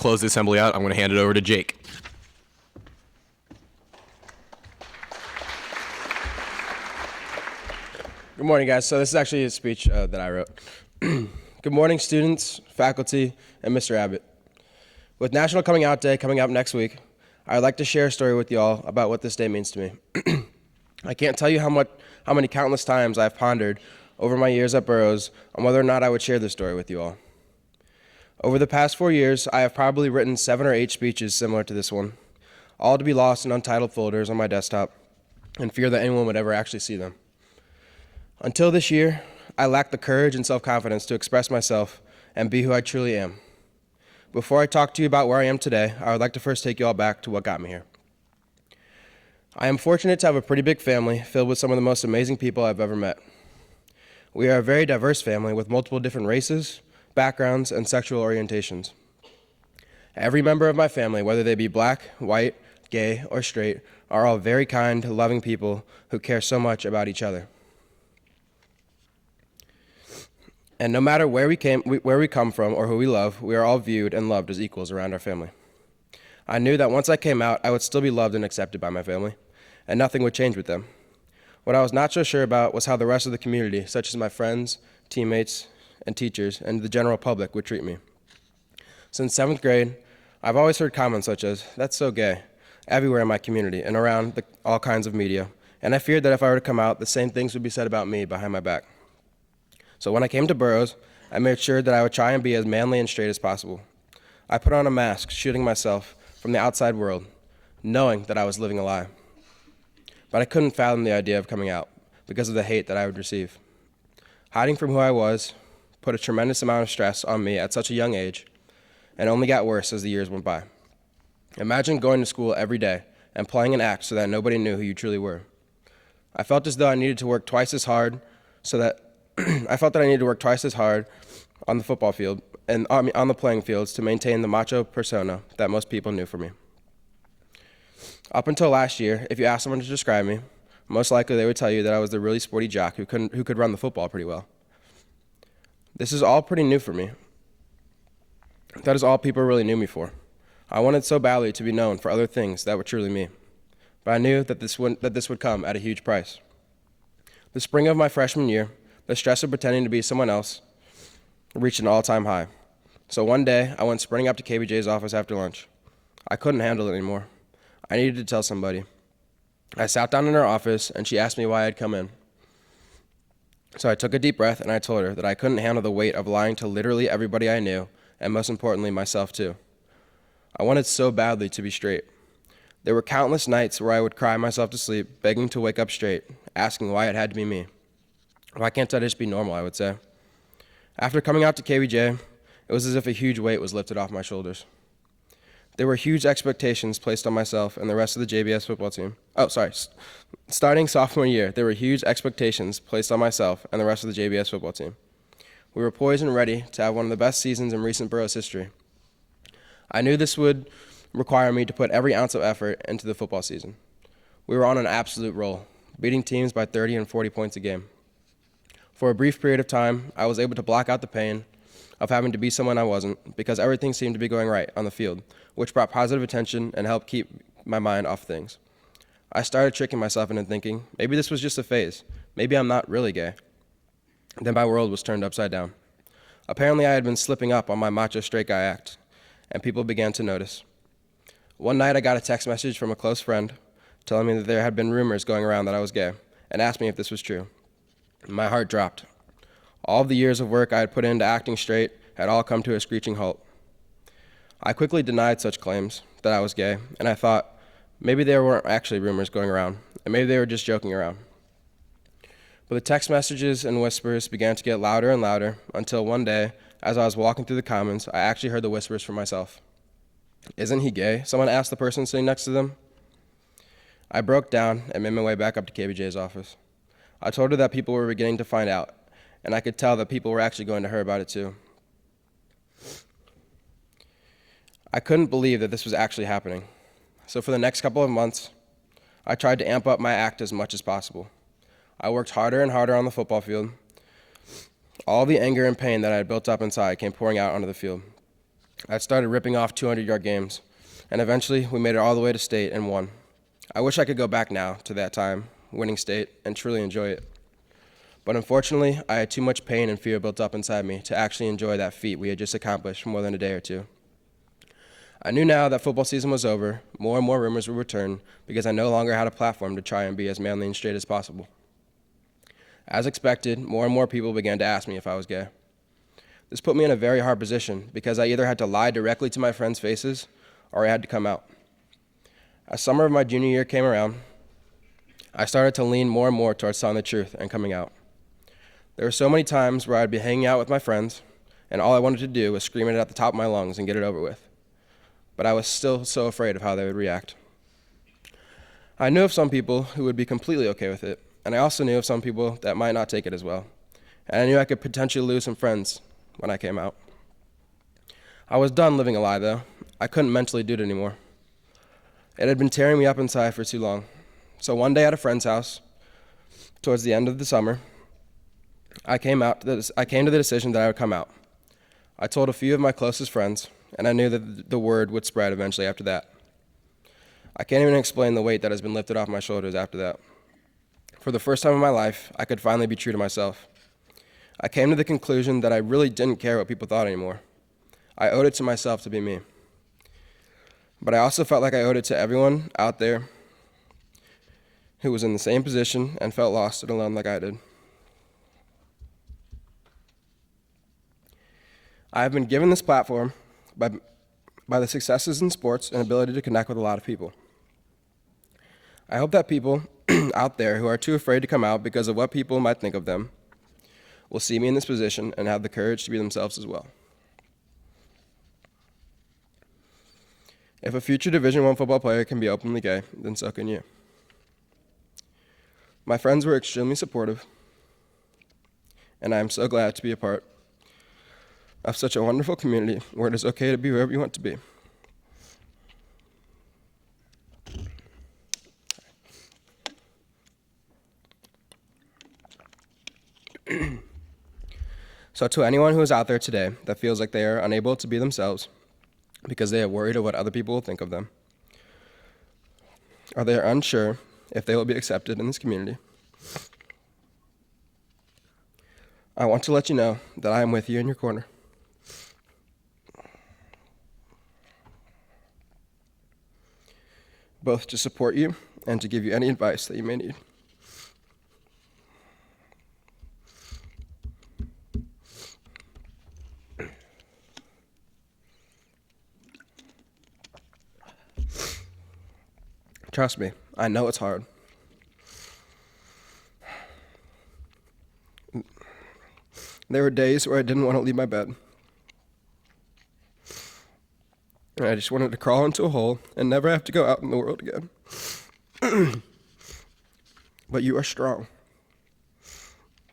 close the assembly out, I'm going to hand it over to Jake. Good morning, guys. So this is actually a speech that I wrote. Good morning, students, faculty, and Mr. Abbott. With National Coming Out Day coming up next week, I'd like to share a story with you all about what this day means to me. I can't tell you how many countless times I've pondered over my years at Burroughs on whether or not I would share this story with you all. Over the past 4 years, I have probably written 7 or 8 speeches similar to this one, all to be lost in untitled folders on my desktop, in fear that anyone would ever actually see them. Until this year, I lacked the courage and self-confidence to express myself and be who I truly am. Before I talk to you about where I am today, I would like to first take you all back to what got me here. I am fortunate to have a pretty big family filled with some of the most amazing people I've ever met. We are a very diverse family with multiple different races, backgrounds, and sexual orientations. Every member of my family, whether they be black, white, gay, or straight, are all very kind, loving people who care so much about each other. And no matter where we come from or who we love, we are all viewed and loved as equals around our family. I knew that once I came out, I would still be loved and accepted by my family, and nothing would change with them. What I was not so sure about was how the rest of the community, such as my friends, teammates, and teachers, and the general public would treat me. Since 7th grade, I've always heard comments such as, "That's so gay," everywhere in my community and around all kinds of media, and I feared that if I were to come out, the same things would be said about me behind my back. So when I came to Burroughs, I made sure that I would try and be as manly and straight as possible. I put on a mask, shielding myself from the outside world, knowing that I was living a lie. But I couldn't fathom the idea of coming out because of the hate that I would receive. Hiding from who I was put a tremendous amount of stress on me at such a young age, and only got worse as the years went by. Imagine going to school every day and playing an act so that nobody knew who you truly were. I felt as though I needed to work twice as hard on the football field and on the playing fields to maintain the macho persona that most people knew for me. Up until last year, if you asked someone to describe me, most likely they would tell you that I was the really sporty jock who could run the football pretty well. This is all pretty new for me. That is all people really knew me for. I wanted so badly to be known for other things that were truly me, but I knew that this would come at a huge price. The spring of my freshman year, the stress of pretending to be someone else reached an all-time high. So one day, I went sprinting up to KBJ's office after lunch. I couldn't handle it anymore. I needed to tell somebody. I sat down in her office, and she asked me why I'd come in. So I took a deep breath, and I told her that I couldn't handle the weight of lying to literally everybody I knew, and most importantly, myself too. I wanted so badly to be straight. There were countless nights where I would cry myself to sleep, begging to wake up straight, asking why it had to be me. Why can't I just be normal, I would say. After coming out to KBJ, it was as if a huge weight was lifted off my shoulders. There were huge expectations placed on myself and the rest of the JBS football team. Starting sophomore year, there were huge expectations placed on myself and the rest of the JBS football team. We were poised and ready to have one of the best seasons in recent Burroughs history. I knew this would require me to put every ounce of effort into the football season. We were on an absolute roll, beating teams by 30 and 40 points a game. For a brief period of time, I was able to block out the pain of having to be someone I wasn't because everything seemed to be going right on the field, which brought positive attention and helped keep my mind off things. I started tricking myself into thinking, maybe this was just a phase. Maybe I'm not really gay. Then my world was turned upside down. Apparently I had been slipping up on my macho straight guy act, and people began to notice. One night I got a text message from a close friend telling me that there had been rumors going around that I was gay, and asked me if this was true. My heart dropped. All of the years of work I had put into acting straight had all come to a screeching halt. I quickly denied such claims that I was gay, and I thought maybe there weren't actually rumors going around, and maybe they were just joking around. But the text messages and whispers began to get louder and louder until one day, as I was walking through the Commons, I actually heard the whispers for myself. "Isn't he gay?" someone asked the person sitting next to them. I broke down and made my way back up to KBJ's office. I told her that people were beginning to find out, and I could tell that people were actually going to her about it too. I couldn't believe that this was actually happening. So for the next couple of months, I tried to amp up my act as much as possible. I worked harder and harder on the football field. All the anger and pain that I had built up inside came pouring out onto the field. I started ripping off 200-yard games, and eventually we made it all the way to state and won. I wish I could go back now to that time, winning state, and truly enjoy it. But unfortunately, I had too much pain and fear built up inside me to actually enjoy that feat we had just accomplished for more than a day or two. I knew now that football season was over, more and more rumors would return because I no longer had a platform to try and be as manly and straight as possible. As expected, more and more people began to ask me if I was gay. This put me in a very hard position because I either had to lie directly to my friends' faces or I had to come out. As summer of my junior year came around, I started to lean more and more towards telling the truth and coming out. There were so many times where I'd be hanging out with my friends and all I wanted to do was scream it at the top of my lungs and get it over with. But I was still so afraid of how they would react. I knew of some people who would be completely okay with it, and I also knew of some people that might not take it as well. And I knew I could potentially lose some friends when I came out. I was done living a lie, though. I couldn't mentally do it anymore. It had been tearing me up inside for too long. So one day at a friend's house, towards the end of the summer, I came to the decision that I would come out. I told a few of my closest friends, and I knew that the word would spread eventually after that. I can't even explain the weight that has been lifted off my shoulders after that. For the first time in my life, I could finally be true to myself. I came to the conclusion that I really didn't care what people thought anymore. I owed it to myself to be me. But I also felt like I owed it to everyone out there who was in the same position and felt lost and alone like I did. I have been given this platform by the successes in sports and ability to connect with a lot of people. I hope that people out there who are too afraid to come out because of what people might think of them will see me in this position and have the courage to be themselves as well. If a future Division I football player can be openly gay, then so can you. My friends were extremely supportive, and I am so glad to be a part of such a wonderful community where it is okay to be whoever you want to be. So to anyone who is out there today that feels like they are unable to be themselves because they are worried of what other people will think of them, or they are unsure if they will be accepted in this community, I want to let you know that I am with you in your corner. Both to support you and to give you any advice that you may need. Trust me, I know it's hard. There were days where I didn't want to leave my bed. And I just wanted to crawl into a hole and never have to go out in the world again. But you are strong.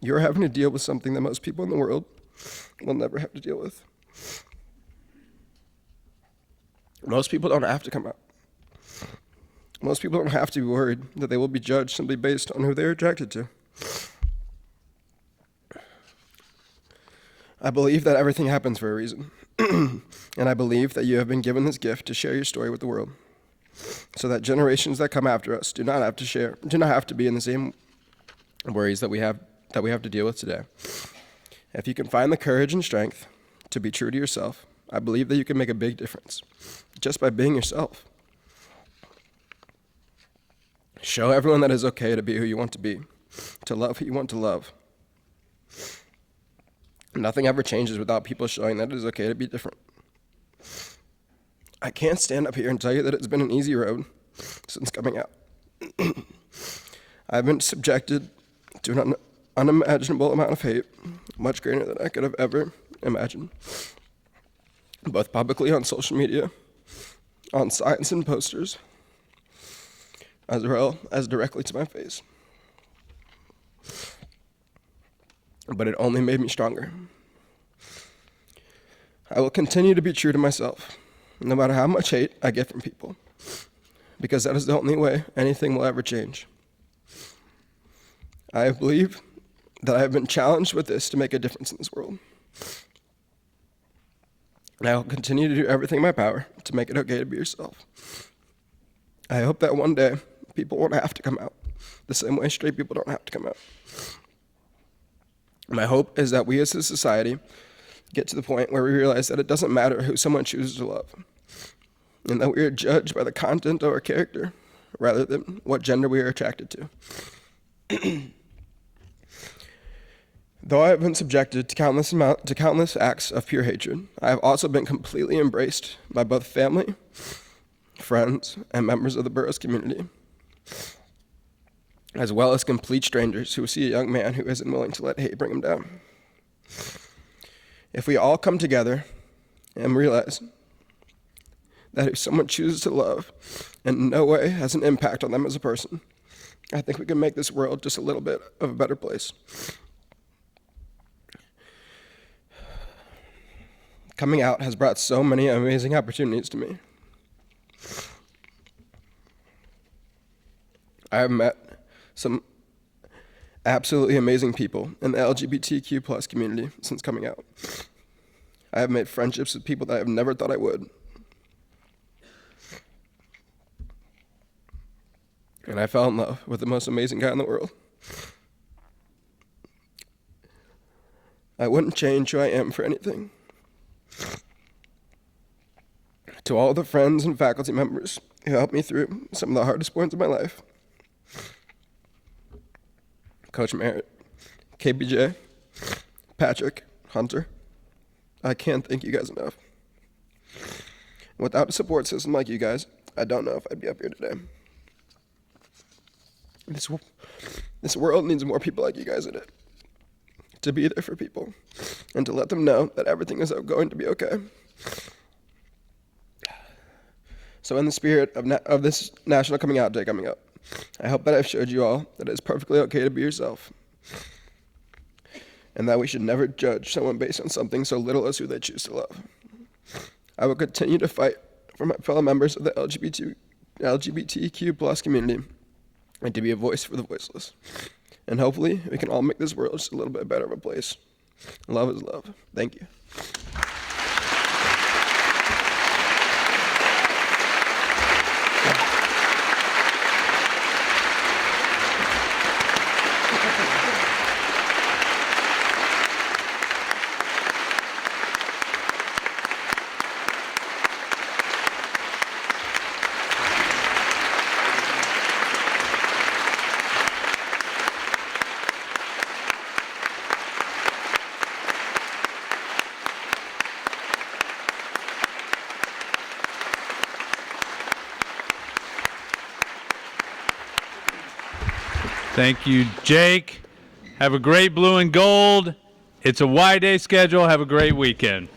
You are having to deal with something that most people in the world will never have to deal with. Most people don't have to come out. Most people don't have to be worried that they will be judged simply based on who they are attracted to. I believe that everything happens for a reason. And I believe that you have been given this gift to share your story with the world, so that generations that come after us do not have to be in the same worries that we have to deal with today. If you can find the courage and strength to be true to yourself, I believe that you can make a big difference just by being yourself. Show everyone that it's okay to be who you want to be, to love who you want to love. Nothing ever changes without people showing that it is okay to be different. I can't stand up here and tell you that it's been an easy road since coming out. I've been subjected to an unimaginable amount of hate, much greater than I could have ever imagined, both publicly on social media, on signs and posters, as well as directly to my face. But it only made me stronger. I will continue to be true to myself, no matter how much hate I get from people, because that is the only way anything will ever change. I believe that I have been challenged with this to make a difference in this world. and I will continue to do everything in my power to make it okay to be yourself. I hope that one day people won't have to come out the same way straight people don't have to come out. My hope is that we as a society get to the point where we realize that it doesn't matter who someone chooses to love, and that we are judged by the content of our character rather than what gender we are attracted to. Though I have been subjected to countless acts of pure hatred, I have also been completely embraced by both family, friends, and members of the Burroughs community, as well as complete strangers who see a young man who isn't willing to let hate bring him down. If we all come together and realize that if someone chooses to love in no way has an impact on them as a person, I think we can make this world just a little bit of a better place. Coming out has brought so many amazing opportunities to me. I have met some absolutely amazing people in the LGBTQ plus community since coming out. I have made friendships with people that I have never thought I would. And I fell in love with the most amazing guy in the world. I wouldn't change who I am for anything. To all the friends and faculty members who helped me through some of the hardest points of my life, Coach Merritt, KBJ, Patrick, Hunter, I can't thank you guys enough. Without a support system like you guys, I don't know if I'd be up here today. This world needs more people like you guys in it, to be there for people and to let them know that everything is going to be okay. So in the spirit of this National Coming Out Day coming up, I hope that I've showed you all that it is perfectly okay to be yourself, and that we should never judge someone based on something so little as who they choose to love. I will continue to fight for my fellow members of the LGBTQ plus community and to be a voice for the voiceless. And hopefully we can all make this world just a little bit better of a place. Love is love. Thank you. Thank you, Jake. Have a great blue and gold. It's a Y-Day schedule. Have a great weekend.